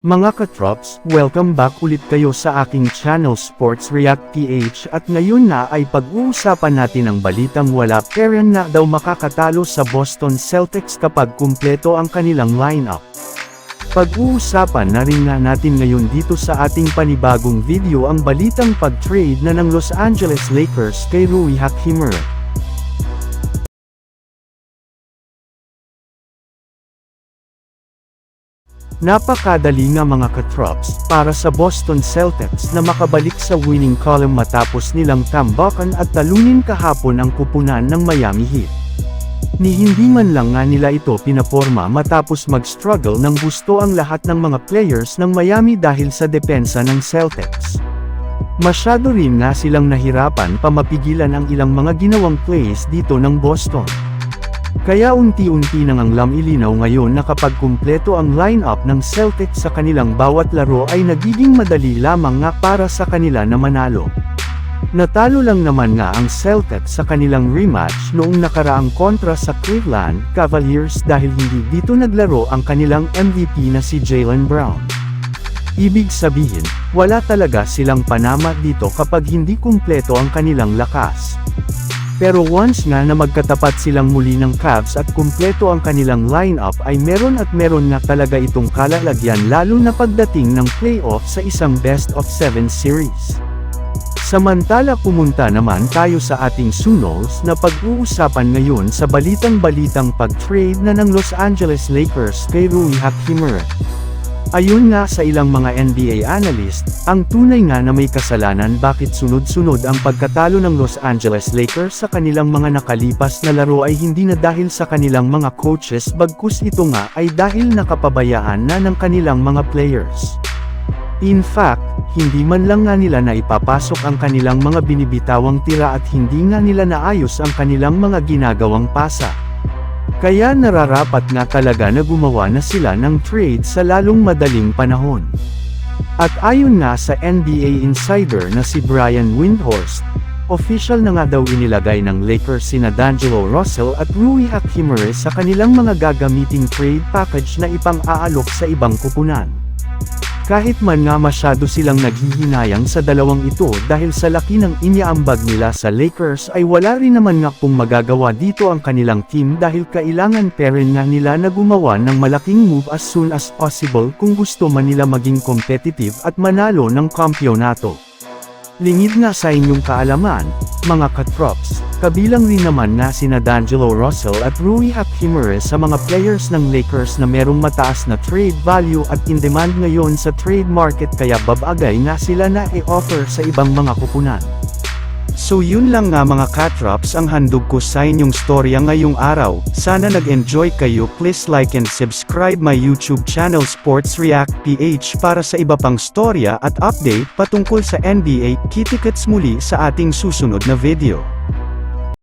Mga katrops, welcome back ulit kayo sa aking channel Sports React PH at ngayon na ay pag-uusapan natin ang balitang wala pera na daw makakatalo sa Boston Celtics kapag kumpleto ang kanilang lineup. Pag-uusapan na rin nga natin ngayon dito sa ating panibagong video ang balitang pag-trade na ng Los Angeles Lakers kay Rui Hachimura. Napakadali nga mga katrops, para sa Boston Celtics na makabalik sa winning column matapos nilang tambakan at talunin kahapon ang kupunan ng Miami Heat. Ni hindi man lang nga nila ito pinaporma matapos mag-struggle ng gusto ang lahat ng mga players ng Miami dahil sa depensa ng Celtics. Masyado rin nga silang nahirapan pa mapigilan ang ilang mga ginawang plays dito ng Boston. Kaya unti-unti nang ang ilinaw ngayon na kapag kumpleto ang lineup ng Celtics sa kanilang bawat laro ay nagiging madali lamang nga para sa kanila na manalo. Natalo lang naman nga ang Celtics sa kanilang rematch noong nakaraang kontra sa Cleveland Cavaliers dahil hindi dito naglaro ang kanilang MVP na si Jaylen Brown. Ibig sabihin, wala talaga silang panama dito kapag hindi kumpleto ang kanilang lakas. Pero once nga na magkatapat silang muli ng Cavs at kumpleto ang kanilang lineup ay meron nga talaga itong kalalagyan lalo na pagdating ng playoff sa isang best-of-7 series. Samantala pumunta naman tayo sa ating Sunos na pag-uusapan ngayon sa balitang pag-trade na ng Los Angeles Lakers kay Rui Hachimura. Ayon nga sa ilang mga NBA analyst, ang tunay nga na may kasalanan bakit sunod-sunod ang pagkatalo ng Los Angeles Lakers sa kanilang mga nakalipas na laro ay hindi na dahil sa kanilang mga coaches bagkus ito nga ay dahil nakapabayaan na ng kanilang mga players. In fact, hindi man lang nga nila na ipapasok ang kanilang mga binibitawang tira at hindi nga nila naayos ang kanilang mga ginagawang pasa. Kaya nararapat nga talaga na gumawa na sila ng trade sa lalong madaling panahon. At ayon nga sa NBA insider na si Brian Windhorst, official na nga daw inilagay ng Lakers sina D'Angelo Russell at Rui Hachimura sa kanilang mga gagamiting trade package na ipang-aalok sa ibang kupunan. Kahit man nga masyado silang naghihinayang sa dalawang ito dahil sa laki ng iniaambag nila sa Lakers ay wala rin naman nga kung magagawa dito ang kanilang team dahil kailangan pa rin nga nila na gumawa ng malaking move as soon as possible kung gusto man nila maging competitive at manalo ng kampyonato. Lingid nga sa inyong kaalaman, mga katrops, kabilang rin naman nga sina D'Angelo Russell at Rui Hachimura sa mga players ng Lakers na merong mataas na trade value at in demand ngayon sa trade market kaya babagay nga sila na i-offer sa ibang mga kupunan. So yun lang nga mga katrops ang handog ko sa inyong storya ngayong araw. Sana nag-enjoy kayo. Please like and subscribe my YouTube channel Sports React PH para sa iba pang storya at update patungkol sa NBA. Kita-kits muli sa ating susunod na video.